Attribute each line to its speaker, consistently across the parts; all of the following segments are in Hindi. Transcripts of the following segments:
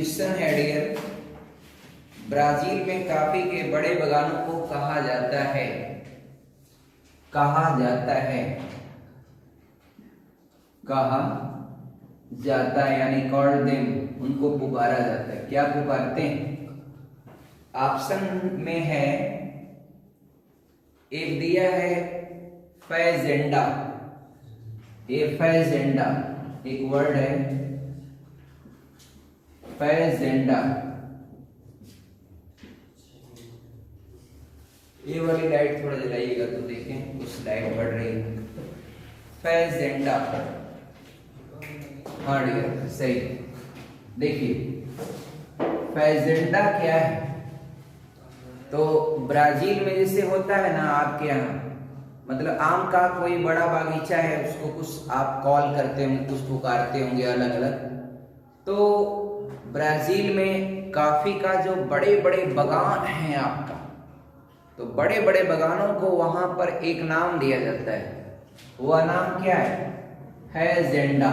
Speaker 1: क्वेश्चन है डियर, ब्राजील में कॉफी के बड़े बागानों को कहा जाता है, कहा जाता है, कहा जाता है यानी कॉल्ड देम, उनको पुकारा जाता है। क्या पुकारते हैं? ऑप्शन में है, एक दिया है फैजेंडा, ये फैजेंडा एक वर्ड है, फैजेंडा। ये वाली लाइट थोड़ा जलाइएगा तो देखें, कुछ लाइट बढ़ रही है। फैजेंडा, हाँ डियर सही। देखिए फैजेंडा क्या है, तो ब्राजील में जैसे होता है ना आपके यहाँ, मतलब आम का कोई बड़ा बागीचा है, उसको कुछ आप कॉल करते होंगे, कुछ पुकारते होंगे अलग अलग। तो ब्राजील में कॉफी का जो बड़े बड़े बागान हैं आपका, तो बड़े बड़े बागानों को वहां पर एक नाम दिया जाता है। वह नाम क्या है? फैजेंडा।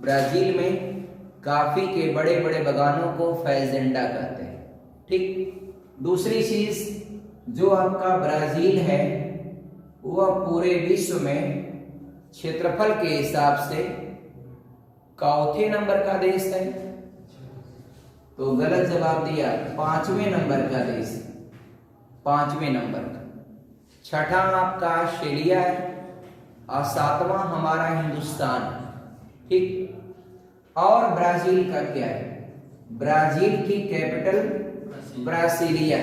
Speaker 1: ब्राजील में कॉफी के बड़े बड़े बागानों को फैजेंडा कहते हैं। ठीक। दूसरी चीज, जो आपका ब्राजील है वह पूरे विश्व में क्षेत्रफल के हिसाब से चौथे नंबर का देश है, तो गलत जवाब दिया, 5वें नंबर का देश, 5वें नंबर का। छठा आपका ऑस्ट्रेलिया है और 7वां हमारा हिंदुस्तान। ठीक। और ब्राजील का क्या है? ब्राजील की कैपिटल ब्रासिलिया,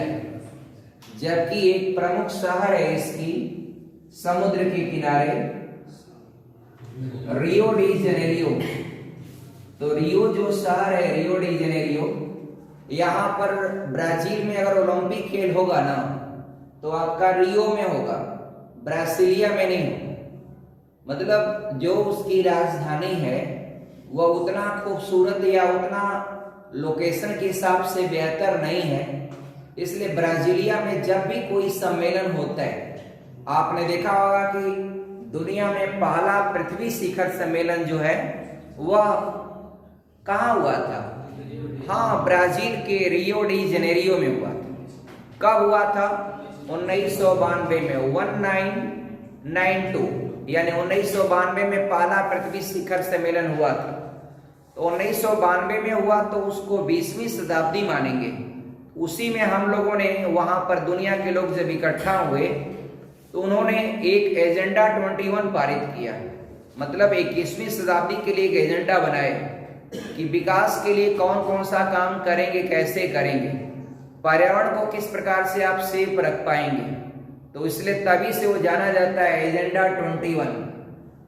Speaker 1: जबकि एक प्रमुख शहर है इसकी समुद्र के किनारे, रियो डी जेनेरियो। तो रियो जो शहर है, रियो डी जेनेरियो, यहां पर ब्राजील में अगर ओलंपिक खेल होगा ना तो आपका रियो में होगा, ब्रासिलिया में नहीं होगा। मतलब जो उसकी राजधानी है वह उतना खूबसूरत या उतना लोकेशन के हिसाब से बेहतर नहीं है, इसलिए ब्राजीलिया में जब भी कोई सम्मेलन होता है, आपने देखा होगा कि दुनिया में पहला पृथ्वी शिखर सम्मेलन जो है वह कहाँ हुआ था? हाँ, ब्राजील के रियो डी जेनेरियो में हुआ था। कब हुआ था? 1992 में, 1992, यानी 1992 में पहला पृथ्वी शिखर सम्मेलन हुआ था। तो 1992 में हुआ तो उसको 20वीं शताब्दी मानेंगे। उसी में हम लोगों ने वहां पर दुनिया के लोग जब इकट्ठा हुए तो उन्होंने एक एजेंडा 21 पारित किया, मतलब 21वीं शताब्दी के लिए एक एजेंडा बनाए कि विकास के लिए कौन कौन सा काम करेंगे, कैसे करेंगे, पर्यावरण को किस प्रकार से आप सेफ रख पाएंगे। तो इसलिए तभी से वो जाना जाता है एजेंडा 21।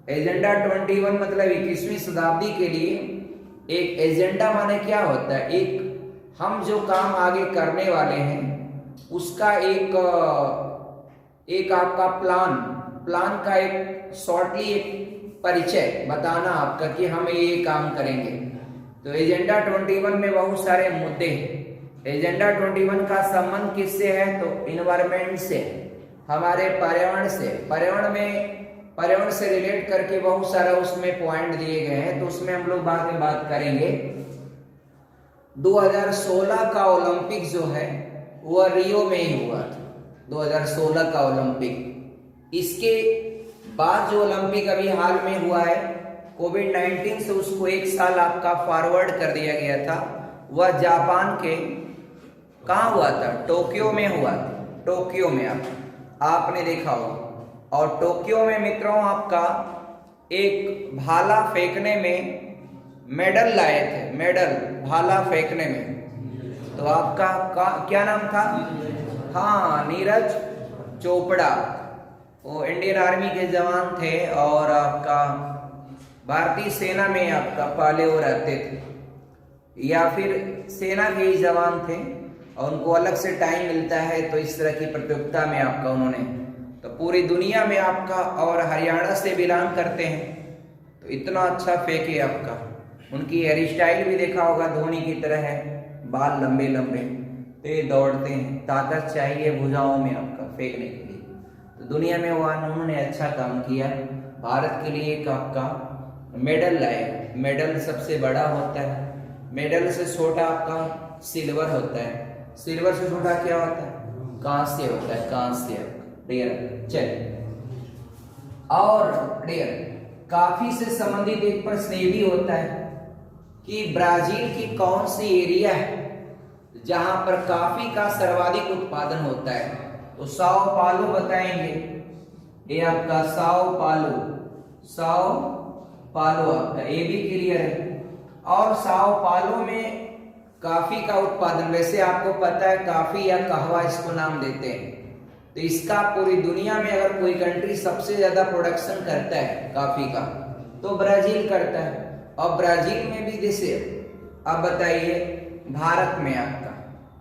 Speaker 1: एजेंडा 21 मतलब 21वीं शताब्दी के लिए एक एजेंडा माने क्या होता है? एक हम जो काम आगे करने वाले हैं उसका एक आपका प्लान का एक शॉर्टली एक परिचय बताना आपका कि हम ये काम करेंगे। तो एजेंडा 21 में बहुत सारे मुद्दे हैं। एजेंडा 21 का संबंध किससे है? तो इन्वायरमेंट से, हमारे पर्यावरण से। पर्यावरण से रिलेट करके बहुत सारा उसमें पॉइंट दिए गए हैं, तो उसमें हम लोग बाद में बात करेंगे। 2016 का ओलंपिक जो है वह रियो में ही हुआ था, 2016 का ओलंपिक। इसके बाद जो ओलंपिक अभी हाल में हुआ है, कोविड-19 से उसको एक साल आपका फॉरवर्ड कर दिया गया था, वह जापान के कहाँ हुआ था? टोक्यो में हुआ था। टोक्यो में आपने देखा होगा। और टोक्यो में मित्रों आपका एक भाला फेंकने में मेडल लाए थे, मेडल भाला फेंकने में। तो आपका क्या नाम था? हाँ, नीरज चोपड़ा। वो इंडियन आर्मी के जवान थे और आपका भारतीय सेना में आपका पहले वो रहते थे, या फिर सेना के ही जवान थे और उनको अलग से टाइम मिलता है, तो इस तरह की प्रतियोगिता में आपका उन्होंने, तो पूरी दुनिया में आपका, और हरियाणा से बिलोंग करते हैं, तो इतना अच्छा फेंके आपका। उनकी हेयर स्टाइल भी देखा होगा, धोनी की तरह है, बाल लंबे लंबे, तेज दौड़ते हैं, ताकत चाहिए भुजाओं में आपका फेंकने के लिए। तो दुनिया में वो उन्होंने अच्छा काम किया, भारत के लिए एक आपका मेडल लाए। मेडल सबसे बड़ा होता है, मेडल से छोटा आपका सिल्वर होता है, सिल्वर से छोटा क्या होता है? कांस्य होता है, कांस्य। क्लियर? चलिए, और क्लियर, काफी से संबंधित एक प्रश्न ये भी होता है कि ब्राजील की कौन सी एरिया है जहां पर कॉफी का सर्वाधिक उत्पादन होता है? तो साओ पालो बताएंगे, ये आपका साओ पालो, साओ पालो आपका, ये भी क्लियर है। और साओ पालो में कॉफी का उत्पादन, वैसे आपको पता है कॉफी या कहवा इसको नाम देते हैं, तो इसका पूरी दुनिया में अगर कोई कंट्री सबसे ज्यादा प्रोडक्शन करता है कॉफी का तो ब्राजील करता है। और ब्राजील में भी जैसे, अब बताइए भारत में आपका,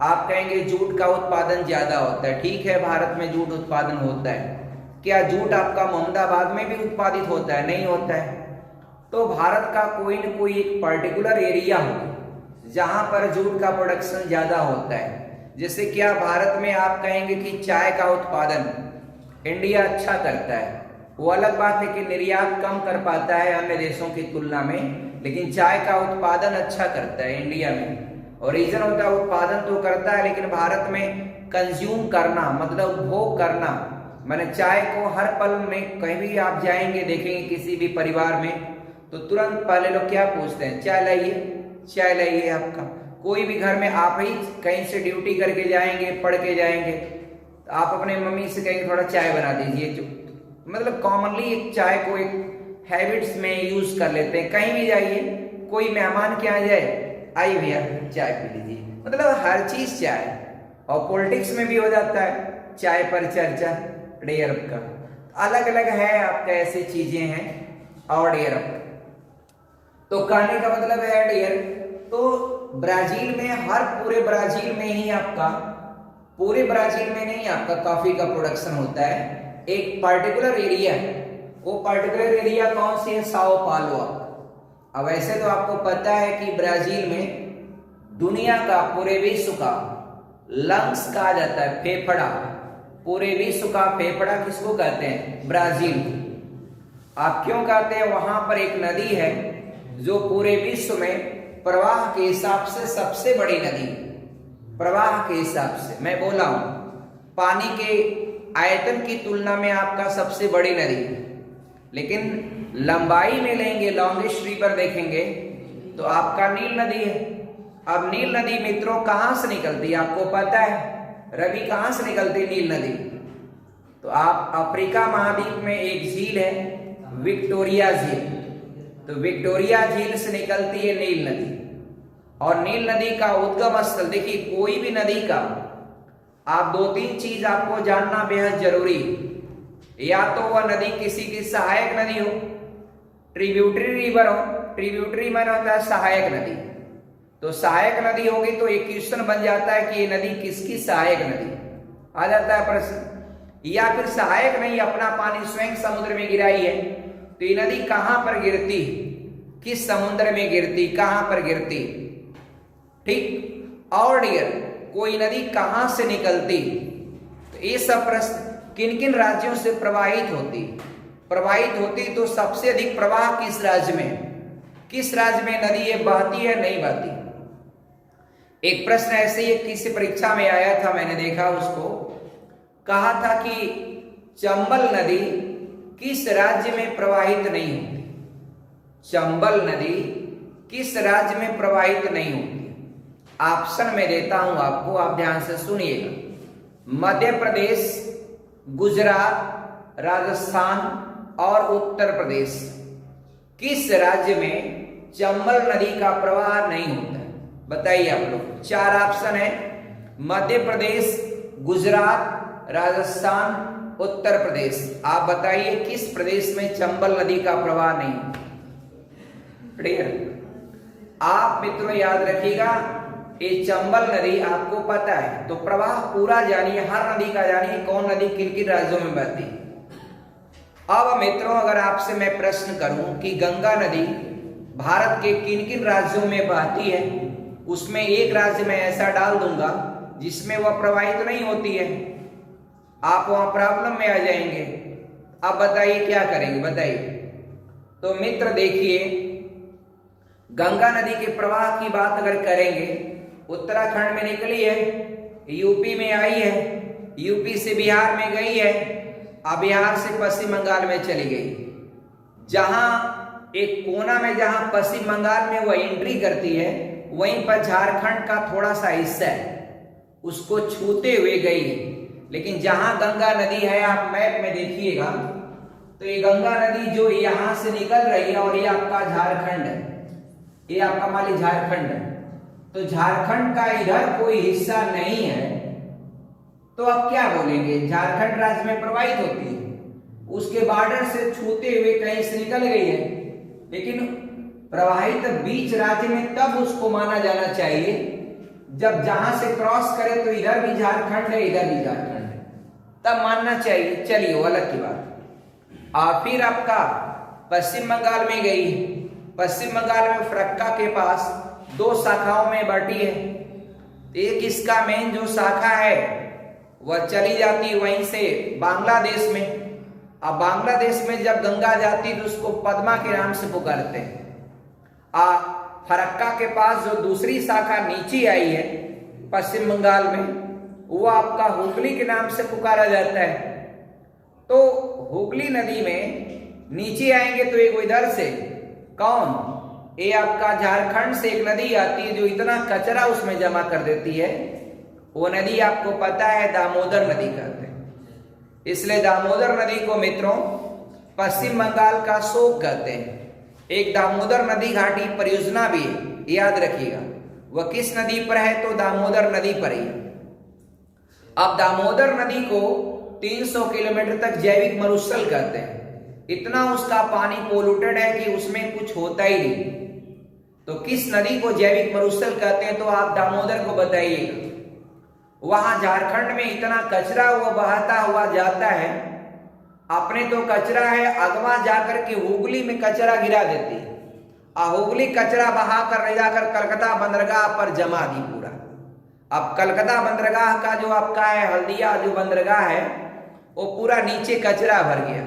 Speaker 1: आप कहेंगे जूट का उत्पादन ज्यादा होता है, ठीक है भारत में जूट उत्पादन होता है, क्या जूट आपका मोहम्मदाबाद में भी उत्पादित होता है? नहीं होता है। तो भारत का कोई न कोई एक पर्टिकुलर एरिया हो जहां पर जूट का प्रोडक्शन ज्यादा होता है। जैसे क्या भारत में आप कहेंगे कि चाय का उत्पादन इंडिया अच्छा करता है, वो अलग बात है कि निर्यात कम कर पाता है अन्य देशों की तुलना में, लेकिन चाय का उत्पादन अच्छा करता है इंडिया में। और रीजन होता है उत्पादन तो करता है, लेकिन भारत में कंज्यूम करना मतलब उपभोग करना, मैंने चाय को हर पल में कहीं भी आप जाएंगे देखेंगे किसी भी परिवार में तो तुरंत पहले लोग क्या पूछते हैं? चाय लाइए, चाय लाइए। आपका कोई भी घर में आप ही कहीं से ड्यूटी करके जाएंगे, पढ़ के जाएंगे, तो आप अपने मम्मी से कहेंगे थोड़ा चाय बना दीजिए, जो मतलब कॉमनली एक चाय को एक हैबिट्स में यूज कर लेते हैं। कहीं भी जाइए, कोई मेहमान क्या आ जाए, आइए भैया चाय पी लीजिए, मतलब हर चीज चाय। और पॉलिटिक्स में भी हो जाता है चाय पर चर्चा, डेयर का अलग अलग है आपका, ऐसी चीजें हैं। और डेयर तो कहने का मतलब है डेयर, तो ब्राजील में हर पूरे ब्राजील में ही आपका, पूरे ब्राजील में नहीं आपका कॉफी का प्रोडक्शन होता है, एक पर्टिकुलर एरिया है। वो पर्टिकुलर एरिया कौन सी है? साओ पालो। अब ऐसे तो आपको पता है कि ब्राजील में दुनिया का, पूरे विश्व का लंग्स कहा जाता है, फेफड़ा, पूरे विश्व का फेफड़ा किसको कहते हैं? ब्राजील। आप क्यों कहते हैं? वहां पर एक नदी है जो पूरे विश्व में प्रवाह के हिसाब से सबसे बड़ी नदी, प्रवाह के हिसाब से मैं बोला हूं, पानी के आयतन की तुलना में आपका सबसे बड़ी नदी, लेकिन लंबाई में लेंगे, लॉन्गेस्ट रिवर देखेंगे तो आपका नील नदी है। अब नील नदी मित्रों कहां से निकलती है? आपको पता है रवि कहां से निकलती है नील नदी? तो आप अफ्रीका महाद्वीप में एक झील है विक्टोरिया झील, तो विक्टोरिया झील से निकलती है नील नदी। और नील नदी का उद्गम स्थल, देखिए कोई भी नदी का आप दो तीन चीज आपको जानना बेहद जरूरी, या तो वह नदी किसी की सहायक नदी हो, ट्रिब्यूटरी रिवर हो, ट्रिब्यूटरी माना होता है सहायक नदी, तो सहायक नदी होगी तो एक क्वेश्चन बन जाता है कि ये नदी किसकी सहायक नदी, आ जाता है प्रश्न। या फिर सहायक नहीं, अपना पानी स्वयं समुद्र में गिराई है, तो ये नदी कहां पर गिरती, किस समुद्र में गिरती, कहां पर गिरती, ठीक। और डियर कोई नदी कहां से निकलती, तो ये सब प्रश्न किन किन राज्यों से प्रवाहित होती, प्रवाहित होती तो सबसे अधिक प्रवाह किस राज्य में, किस राज्य में नदी ये बहती है, नहीं बहती। एक प्रश्न ऐसे ही किसी परीक्षा में आया था, मैंने देखा उसको, कहा था कि चंबल नदी किस राज्य में प्रवाहित नहीं होती, चंबल नदी किस राज्य में प्रवाहित नहीं होती। ऑप्शन में देता हूं आपको, आप ध्यान से सुनिएगा। मध्य प्रदेश, गुजरात, राजस्थान और उत्तर प्रदेश, किस राज्य में चंबल नदी का प्रवाह नहीं होता है? बताइए आप लोग, चार ऑप्शन है, मध्य प्रदेश, गुजरात, राजस्थान, उत्तर प्रदेश। आप बताइए किस प्रदेश में चंबल नदी का प्रवाह नहीं होता? क्लियर? आप मित्रों याद रखिएगा, ये चंबल नदी आपको पता है तो प्रवाह पूरा जानिए, हर नदी का जानिए कौन नदी किन किन राज्यों में बहती। अब मित्रों अगर आपसे मैं प्रश्न करूं कि गंगा नदी भारत के किन किन राज्यों में बहती है, उसमें एक राज्य में ऐसा डाल दूंगा जिसमें वह प्रवाहित नहीं होती है, आप वहां प्रॉब्लम में आ जाएंगे। अब बताइए क्या करेंगे, बताइए। तो मित्र देखिए, गंगा नदी के प्रवाह की बात अगर करेंगे, उत्तराखंड में निकली है, यूपी में आई है, यूपी से बिहार में गई है, अब बिहार से पश्चिम बंगाल में चली गई। जहां एक कोना में जहां पश्चिम बंगाल में वह एंट्री करती है, वहीं पर झारखंड का थोड़ा सा हिस्सा है, उसको छूते हुए गई है। लेकिन जहां गंगा नदी है, आप मैप में देखिएगा तो ये गंगा नदी जो यहां से निकल रही है और ये आपका झारखंड है, ये आपका मान लीजिए झारखंड है, तो झारखंड का इधर कोई हिस्सा नहीं है, तो आप क्या बोलेंगे? झारखंड राज्य में प्रवाहित होती है, उसके बॉर्डर से छूते हुए कहीं से निकल गई है, लेकिन प्रवाहित बीच राज्य में तब उसको माना जाना चाहिए जब जहां से क्रॉस करे तो इधर भी झारखंड है, इधर भी झारखंड है, तब मानना चाहिए। चलिए वो अलग की बात। फिर आपका पश्चिम बंगाल में गई, पश्चिम बंगाल में फरक्का के पास दो शाखाओं में बटी है। एक इसका मेन जो शाखा है वह चली जाती वहीं से बांग्लादेश में। अब बांग्लादेश में जब गंगा जाती तो उसको पद्मा के नाम से पुकारते हैं। फरक्का के पास जो दूसरी शाखा नीचे आई है पश्चिम बंगाल में, वो आपका हुगली के नाम से पुकारा जाता है। तो हुगली नदी में नीचे आएंगे तो एक इधर से कौन, ये आपका झारखंड से एक नदी आती है जो इतना कचरा उसमें जमा कर देती है, वो नदी आपको पता है दामोदर नदी कहते हैं। इसलिए दामोदर नदी को मित्रों पश्चिम बंगाल का शोक कहते हैं। एक दामोदर नदी घाटी परियोजना भी है, याद रखिएगा। वह किस नदी पर है? तो दामोदर नदी पर ही। अब दामोदर नदी को 300 किलोमीटर तक जैविक मरुस्थल कहते हैं। इतना उसका पानी पोल्यूटेड है कि उसमें कुछ होता ही नहीं। तो किस नदी को जैविक मरुस्थल कहते हैं? तो आप दामोदर को बताइएगा। वहां झारखंड में इतना कचरा हुआ बहाता हुआ जाता है, अपने तो कचरा है, अगवा जाकर के हुगली में कचरा गिरा देती है, हुगली कचरा बहाकर ले जाकर कलकत्ता बंदरगाह पर जमा दी पूरा। अब कलकत्ता बंदरगाह का जो आपका है हल्दिया जो बंदरगाह है, वो पूरा नीचे कचरा भर गया।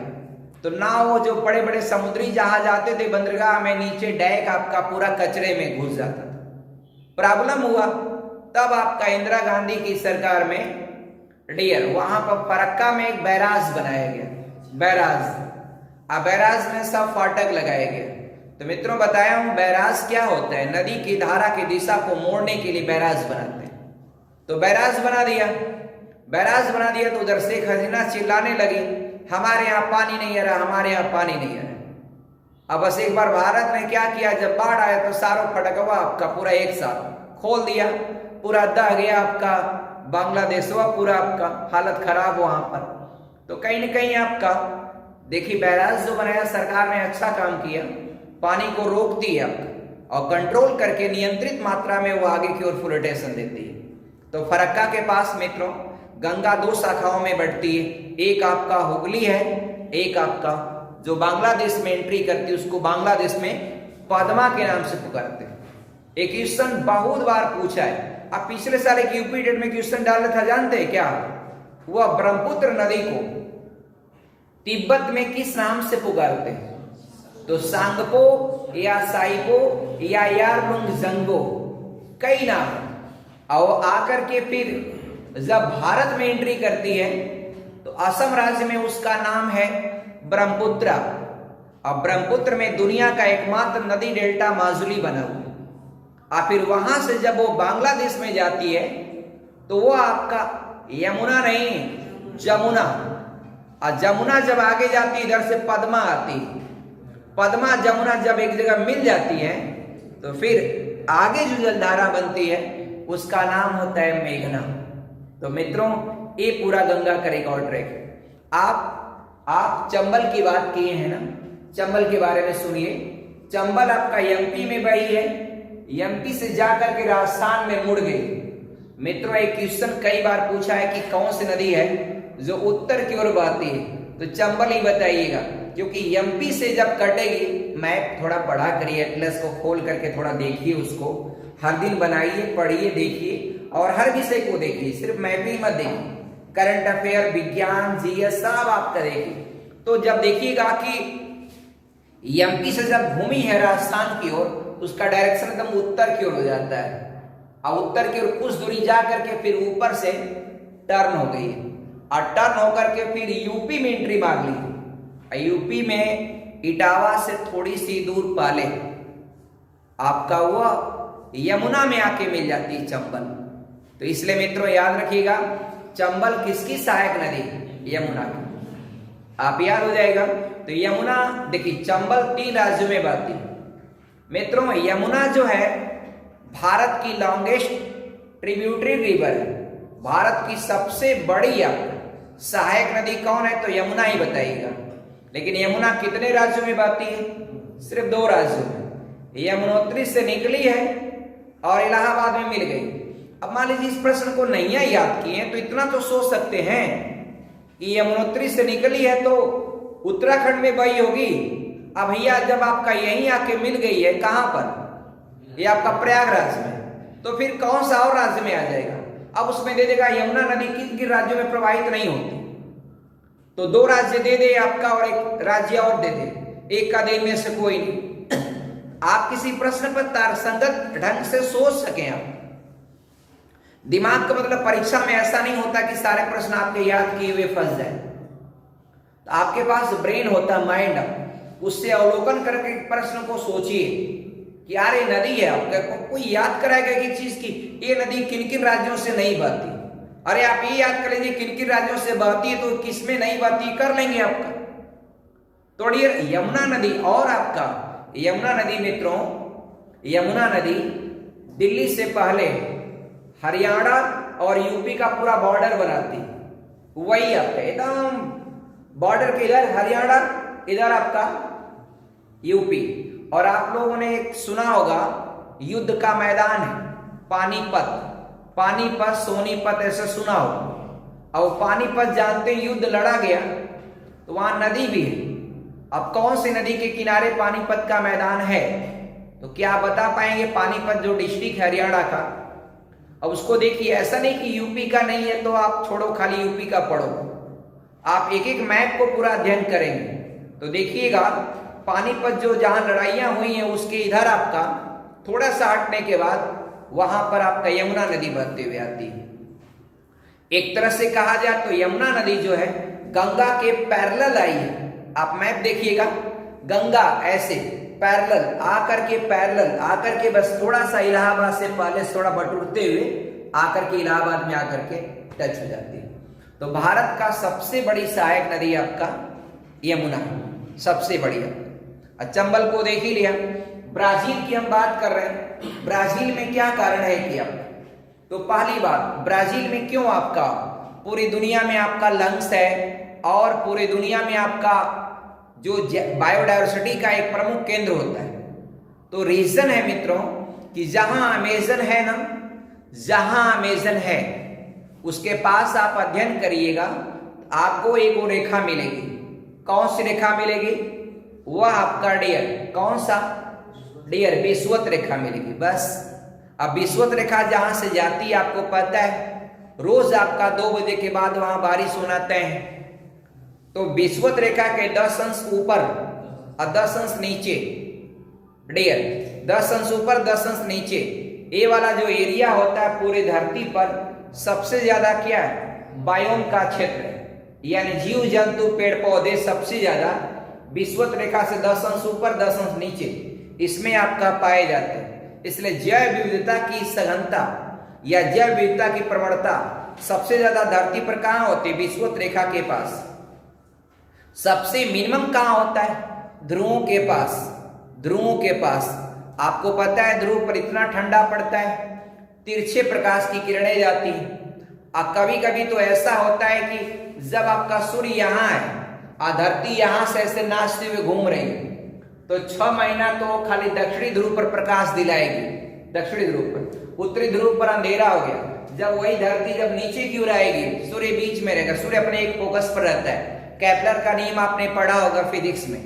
Speaker 1: तो ना वो जो बड़े बड़े समुद्री जहाज आते थे बंदरगाह में, नीचे डैक आपका पूरा कचरे में घुस जाता था। प्रॉब्लम हुआ, तब आपका इंदिरा गांधी की सरकार में वहां पर फरक्का में एक बैराज बनाया गया, बैराज में सब फाटक लगाए गए। तो मित्रों बताया हूं बैराज क्या होता है, नदी की धारा की दिशा को मोड़ने के लिए बैराज बनाते हैं। तो बैराज बना दिया तो उधर शेख हसीना चिल्लाने लगी, हमारे यहाँ पानी नहीं आ रहा, हमारे यहाँ पानी नहीं आ रहा। अब बस एक बार भारत ने क्या किया, जब बाढ़ आया तो सारों फटकवा आपका पूरा एक साथ खोल दिया, पूरा दह गया आपका बांग्लादेश, हुआ पूरा आपका हालत खराब वहां पर। तो कहीं ना कहीं आपका देखिए बैराज जो बनाया सरकार ने अच्छा काम किया, पानी को रोकती है आपका और कंट्रोल करके नियंत्रित मात्रा में वो आगे की ओर फ्लोटेशन देती है। तो फरक्का के पास मित्रों गंगा दो शाखाओं में बढ़ती है, एक आपका हुगली है, एक आपका जो बांग्लादेश में एंट्री करती है उसको बांग्लादेश में पद्मा के नाम से पुकारते हैं। एक क्वेश्चन बहुत बार पूछा है, अब पिछले साल एक यूपी डेट में क्वेश्चन डाला था, जानते हैं क्या? वह ब्रह्मपुत्र नदी को तिब्बत में किस नाम से पुकारते हैं? तो सांगपो या साइपो या यारलुंग जंगो, कई नाम। और आकर के फिर जब भारत में एंट्री करती है तो असम राज्य में उसका नाम है ब्रह्मपुत्र। अब ब्रह्मपुत्र में दुनिया का एकमात्र नदी डेल्टा माजुली बना हुआ। और फिर वहां से जब वो बांग्लादेश में जाती है तो वो आपका यमुना नहीं जमुना, और जमुना जब आगे जाती है इधर से पद्मा आती है, पद्मा जमुना जब एक जगह मिल जाती है तो फिर आगे जो जलधारा बनती है उसका नाम होता है मेघना। तो मित्रों ये पूरा गंगा का रिकॉर्ड ट्रैक है। आप चंबल की बात किए हैं ना, चंबल के बारे में सुनिए। चंबल आपका एमपी में बही है, एमपी से जाकर के राजस्थान में मुड़ गई। मित्रों एक क्वेश्चन कई बार पूछा है कि कौन सी नदी है जो उत्तर की ओर बहती है, तो चंबल ही बताइएगा, क्योंकि एमपी से जब कटेगी, मैप थोड़ा पढ़ा करिए, एटलस को खोल करके थोड़ा देखिए, उसको हर दिन बनाइए, पढ़िए, देखिए और हर विषय को देखिए, सिर्फ मैप ही मत देखिए, करंट अफेयर, विज्ञान, जीएस सब आपका देखिए। तो जब देखिएगा कि एमपी से जब घूमी है राजस्थान की ओर उसका डायरेक्शन एकदम उत्तर की ओर हो जाता है, और उत्तर की ओर कुछ दूरी जा करके फिर ऊपर से टर्न हो गई है, और टर्न होकर के फिर यूपी में एंट्री मार ली। यूपी में इटावा से थोड़ी सी दूर पहले आपका वह यमुना में आके मिल जाती है चंबल। तो इसलिए मित्रों याद रखिएगा, चंबल किसकी सहायक नदी? यमुना की। आप याद हो जाएगा। तो यमुना देखिए, चंबल 3 राज्यों में बहती है मित्रों। यमुना जो है भारत की लॉन्गेस्ट ट्रिब्यूटरी रिवर है, भारत की सबसे बड़ी सहायक नदी कौन है? तो यमुना ही बताइएगा। लेकिन यमुना कितने राज्यों में बहती है? सिर्फ 2 राज्यों में। यमुनोत्री से निकली है और इलाहाबाद में मिल गई। अब मान लीजिए इस प्रश्न को नहीं याद किए तो इतना तो सोच सकते हैं कि यमुनोत्री से निकली है तो उत्तराखंड में बही होगी। अब भैया जब आपका यहीं आके मिल गई है, कहां पर? ये आपका प्रयागराज में, तो फिर कौन सा और राज्य में आ जाएगा? अब उसमें दे देगा यमुना नदी किन किन राज्यों में प्रवाहित नहीं होती, तो 2 राज्य दे दे आपका और 1 राज्य और दे दे, एक का दे में से कोई नहीं। आप किसी प्रश्न पर तर्कसंगत ढंग से सोच सकें। आप दिमाग का मतलब परीक्षा में ऐसा नहीं होता कि सारे प्रश्न आपके याद किए हुए फंस जाए। तो आपके पास ब्रेन होता है, माइंड, उससे अवलोकन करके प्रश्न को सोचिए कि यार ये नदी है, आपका कोई याद कराएगा कि चीज की ये नदी किन किन राज्यों से नहीं बहती। अरे आप ये याद कर लीजिए किन किन राज्यों से बहती है, तो किसमें नहीं बहती कर लेंगे आपका। तो यमुना नदी, और आपका यमुना नदी मित्रों, यमुना नदी दिल्ली से पहले हरियाणा और यूपी का पूरा बॉर्डर बनाती, वही आपका एकदम बॉर्डर के इधर हरियाणा, इधर आपका यूपी। और आप लोगों ने एक सुना होगा युद्ध का मैदान है पानीपत, पानीपत सोनीपत ऐसा सुना हो। और पानीपत जानते हैं युद्ध लड़ा गया, तो वहां नदी भी है। अब कौन सी नदी के किनारे पानीपत का मैदान है? तो क्या आप बता पाएंगे? पानीपत जो डिस्ट्रिक्ट है हरियाणा का। अब उसको देखिए, ऐसा नहीं कि यूपी का नहीं है तो आप छोड़ो, खाली यूपी का पढ़ो। आप एक एक मैप को पूरा अध्ययन करेंगे तो देखिएगा पानीपत जो जहां लड़ाइयां हुई हैं उसके इधर आपका थोड़ा सा हटने के बाद वहां पर आपका यमुना नदी बहते हुए आती है। एक तरह से कहा जाए तो यमुना नदी जो है गंगा के पैरेलल आई है। आप मैप देखिएगा, गंगा ऐसे पैरेलल आकर के बस थोड़ा सा इलाहाबाद से पहले थोड़ा बटुरते हुए आकर के इलाहाबाद में आकर के टच हो जाती है। तो भारत का सबसे बड़ी सहायक नदी आपका यमुना, सबसे बड़ी। चंबल को देख ही लिया। ब्राजील की हम बात कर रहे हैं, ब्राजील में क्या कारण है कि आप, तो पहली बात ब्राजील में क्यों आपका पूरी दुनिया में आपका लंग्स है और पूरी दुनिया में आपका जो बायोडायवर्सिटी का एक प्रमुख केंद्र होता है। तो रीजन है मित्रों कि जहां अमेजन है ना, जहां अमेजन है उसके पास आप अध्ययन करिएगा, आपको एक वो रेखा मिलेगी। कौन सी रेखा मिलेगी? वह आपका डियर, कौन सा डियर? विषुवत रेखा मिलेगी। बस अब विषुवत रेखा जहां से जाती है आपको पता है, रोज आपका 2 बजे के बाद वहां बारिश होना तय है। तो विषुवत रेखा के 10 अंश ऊपर और 10 अंश नीचे डियर, 10 अंश ऊपर 10 अंश नीचे, ये वाला जो एरिया होता है पूरी धरती पर सबसे ज्यादा क्या है? बायोम का क्षेत्र है, यानी जीव जंतु पेड़ पौधे सबसे ज्यादा विषुवत रेखा से 10 अंश ऊपर 10 अंश नीचे इसमें आपका पाए जाते हैं। इसलिए जैव विविधता की सघनता या जैव विविधता की प्रवणता सबसे ज्यादा धरती पर कहां होती है? विषुवत रेखा के पास। सबसे मिनिमम कहां होता है? ध्रुवों के पास, ध्रुवों के पास। आपको पता है ध्रुव पर इतना ठंडा पड़ता है, तिरछे प्रकाश की किरणें जाती हैं। और कभी कभी तो ऐसा होता है कि जब आपका सूर्य यहाँ है और धरती यहाँ से ऐसे नाचते हुए घूम रही है, तो 6 महीना तो खाली दक्षिणी ध्रुव पर प्रकाश दिलाएगी, दक्षिणी ध्रुव पर। उत्तरी ध्रुव पर अंधेरा हो गया। जब वही धरती जब नीचे की ओर आएगी, सूर्य बीच में रहेगा। सूर्य अपने एक फोकस पर रहता है। केपलर का नियम आपने पढ़ा होगा फिजिक्स में।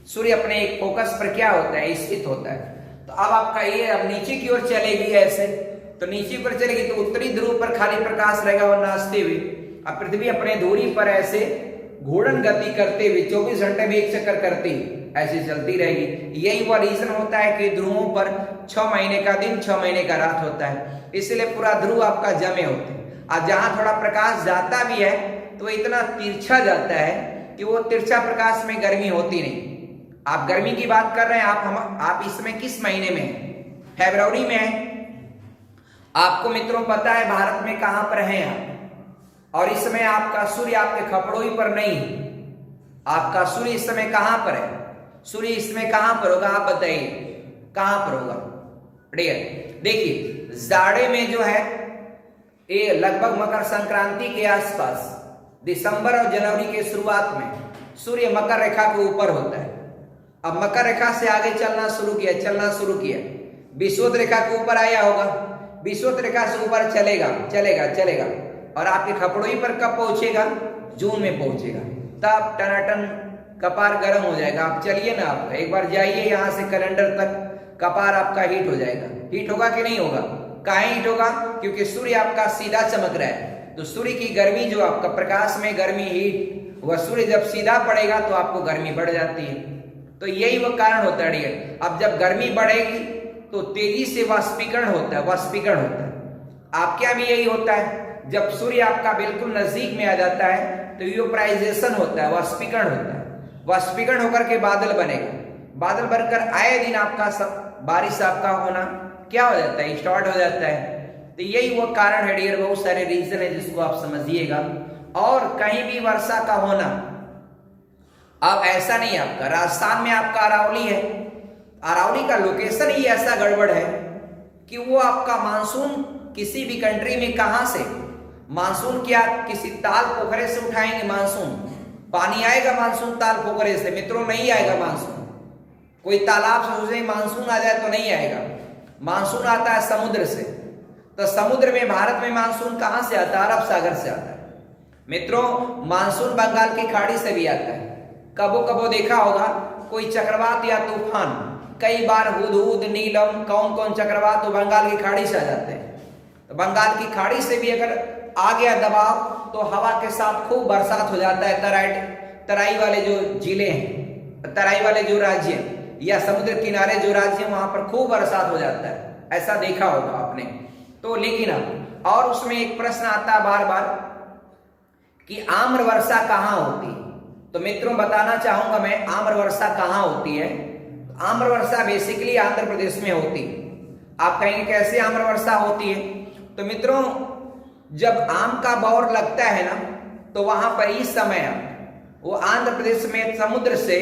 Speaker 1: सूर्य अपने एक फोकस पर क्या होता है? स्थित होता है। तो अब आपका ये अब नीचे की ओर चलेगी ऐसे, तो नीचे पर चलेगी तो उत्तरी ध्रुव पर खाली प्रकाश रहेगा और नाचते हुए। अब पृथ्वी अपने दूरी पर ऐसे घूर्णन गति करते हुए 24 घंटे में एक चक्कर करती है, ऐसी चलती रहेगी। यही वह रीजन होता है कि ध्रुवों पर 6 महीने का दिन 6 महीने का रात होता है, इसलिए पूरा ध्रुव आपका जमे होते हैं। और जहां थोड़ा प्रकाश जाता भी है तो इतना तिरछा जाता है कि वो तिरछा प्रकाश में गर्मी होती नहीं। आप गर्मी की बात कर रहे हैं, आप इसमें किस महीने में हैं? फरवरी में है। आपको मित्रों पता है भारत में कहां पर हैं आप, और इस समय आपका सूर्य आपके खपड़ोई पर नहीं है। आपका सूर्य इस समय कहां पर है? सूर्य इसमें कहां पर होगा आप बताइए, कहां पर होगा? देखिए जाड़े में जो है ये लगभग मकर संक्रांति के आसपास, दिसंबर और जनवरी के शुरुआत में सूर्य मकर रेखा के ऊपर होता है। अब मकर रेखा से आगे चलना शुरू किया, विषुवत रेखा के ऊपर आया होगा, विषुवत रेखा से ऊपर चलेगा और आपके खपड़ोई पर कब पहुंचेगा? जून में पहुंचेगा। तब टनाटन कपार गर्म हो जाएगा। आप चलिए ना, आप एक बार जाइए यहाँ से कैलेंडर तक, कपार आपका हीट हो जाएगा। हीट होगा कि नहीं होगा? काहे हीट होगा? क्योंकि सूर्य आपका सीधा चमक रहा है, तो सूर्य की गर्मी जो आपका प्रकाश में गर्मी हीट, वह सूर्य जब सीधा पड़ेगा तो आपको गर्मी बढ़ जाती है। तो यही वो कारण होता है डियर। अब जब गर्मी बढ़ेगी तो तेजी से वाष्पीकरण होता है। आपके यहाँ भी यही होता है, जब सूर्य आपका बिल्कुल नजदीक में आ जाता है तो यूप्राइजेशन होता है, वाष्पीकरण होता है। वाष्पीकरण होकर के बादल बनेगा, बादल बनकर आए दिन आपका सब बारिश आपका होना क्या हो जाता है? स्टार्ट हो जाता है। तो यही वो कारण है डियर, बहुत सारे रीजन है जिसको आप समझिएगा। और कहीं भी वर्षा का होना, अब ऐसा नहीं, आपका राजस्थान में आपका अरावली है, अरावली का लोकेशन ही ऐसा गड़बड़ है कि वो आपका मानसून किसी भी कंट्री में कहां से मानसून, क्या किसी ताल पोखरे से उठाएंगे मानसून? पानी आएगा मानसून ताल पोखरे से? मित्रों नहीं आएगा मानसून। कोई तालाब से सोचे मानसून आ जाए तो नहीं आएगा। मानसून आता है समुद्र से। तो समुद्र में, भारत में मानसून कहां से आता है? अरब सागर से आता है। मित्रों मानसून बंगाल की खाड़ी से भी आता है। कबो कबो देखा होगा कोई चक्रवात या तूफान, कई बार हुदहुद, नीलम, कौन कौन चक्रवात तो बंगाल की खाड़ी से आ जाते हैं। तो बंगाल की खाड़ी से भी अगर आ गया दबाव तो हवा के साथ खूब बरसात हो जाता है। तराई वाले जो जिले हैं, तराई वाले जो राज्य या समुद्र किनारे जो राज्य हैं, वहां पर खूब बरसात हो जाता है। ऐसा देखा होगा आपने। तो लेकिन अब और उसमें एक प्रश्न आता है बार बार कि आम्र वर्षा कहाँ होती है? तो मित्रों बताना चाहूंगा मैं, आम्र वर्षा कहाँ होती है। आम्र वर्षा बेसिकली आंध्र प्रदेश में होती है। आप कहेंगे कैसे आम्र वर्षा होती है? तो मित्रों जब आम का बौर लगता है ना, तो वहां पर इस समय वो आंध्र प्रदेश में समुद्र से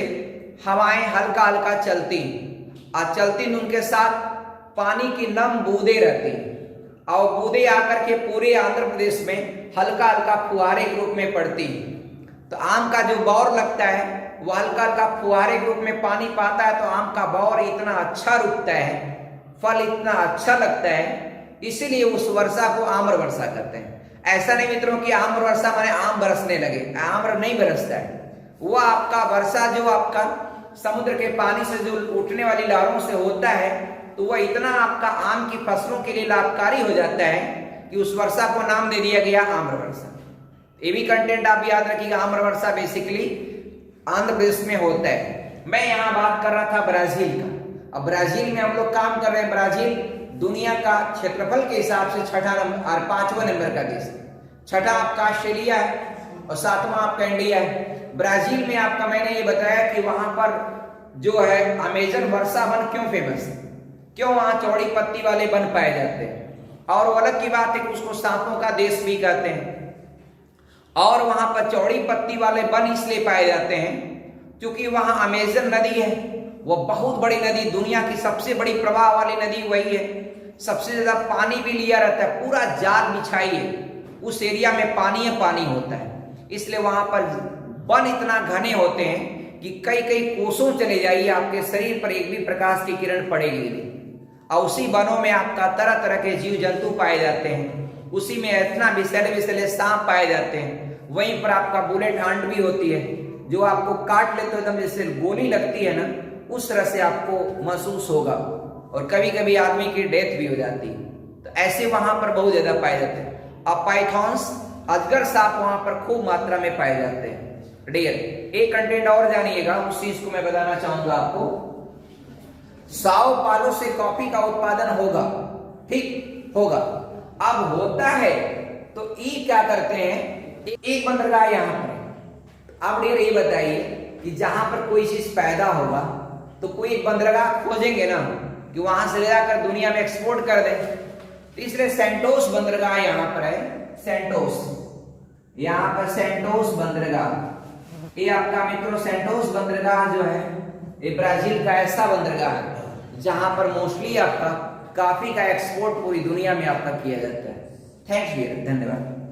Speaker 1: हवाएं हल्का हल्का चलती, और चलती उनके साथ पानी की नम बूंदें रहती, और बूंदें आकर के पूरे आंध्र प्रदेश में हल्का हल्का फुहारे के रूप में पड़ती। तो आम का जो बौर लगता है वो हल्का हल्का फुहारे के रूप में पानी पाता है, तो आम का बौर इतना अच्छा रुकता है, फल इतना अच्छा लगता है, इसीलिए उस वर्षा को आम्र वर्षा कहते हैं। ऐसा नहीं मित्रों कि आम्र वर्षा माने आम बरसने लगे, आम्र नहीं बरसता है। वो आपका वर्षा जो आपका समुद्र के पानी से जो उठने वाली लहरों से होता है, तो वह इतना आपका आम की फसलों के लिए लाभकारी हो जाता है कि उस वर्षा को नाम दे दिया गया आम्र वर्षा। ये भी कंटेंट आप याद रखिएगा, आम्र वर्षा बेसिकली आंध्र प्रदेश में होता है। मैं यहाँ बात कर रहा था ब्राजील का। अब ब्राजील में हम लोग काम कर रहे हैं। ब्राजील दुनिया का क्षेत्रफल के हिसाब से छठा नंबर और 5वां नंबर का देश। छठा आपका ऑस्ट्रेलिया है और 7वां आपका इंडिया है। ब्राजील में आपका मैंने ये बताया कि वहां पर जो है अमेजन वर्षा वन क्यों फेमस है, क्यों वहां चौड़ी पत्ती वाले वन पाए जाते हैं। और वो अलग की बात है कि उसको सांपों का देश भी कहते हैं। और वहां पर चौड़ी पत्ती वाले वन इसलिए पाए जाते हैं क्योंकि वहां अमेजन नदी है, वो बहुत बड़ी नदी, दुनिया की सबसे बड़ी प्रवाह वाली नदी वही है। सबसे ज्यादा पानी भी लिया रहता है, पूरा जाल बिछाइए, उस एरिया में पानी होता है। इसलिए वहां पर वन इतना घने होते हैं कि कई कई कोसों चले जाइए, आपके शरीर पर एक भी प्रकाश की किरण पड़ेगी नहीं। और उसी वनों में आपका तरह तरह के जीव जंतु पाए जाते हैं, उसी में इतना विषैले सांप पाए जाते हैं। वहीं पर आपका बुलेट हंट भी होती है, जो आपको काट ले तो एकदम जैसे गोली लगती है ना, उस तरह से आपको महसूस होगा, और कभी कभी आदमी की डेथ भी हो जाती है। तो ऐसे वहां पर बहुत ज्यादा पाए जाते हैं। अब पाइथॉन्स, अजगर सांप वहां पर खूब मात्रा में पाए जाते हैं। डियर एक कंटेंट और जानिएगा, उस चीज को मैं बताना चाहूंगा आपको। साओ पालो से कॉफी का उत्पादन होगा, ठीक होगा। अब होता है तो ई क्या करते हैं, एक बंदरगाह यहां पर। अब डियर ये बताइए कि जहां पर कोई चीज पैदा होगा तो कोई एक बंदरगाह खोजेंगे ना कि वहां से ले जाकर दुनिया में एक्सपोर्ट कर दें। तो इसलिए सेंटोस बंदरगाह यहां पर है, सेंटोस, यहां पर सेंटोस बंदरगाह। ये आपका मित्रों सेंटोस बंदरगाह जो है ये ब्राजील का ऐसा बंदरगाह है जहां पर मोस्टली आपका कॉफी का एक्सपोर्ट पूरी दुनिया में आपका किया जाता है। थैंक्स डियर, धन्यवाद।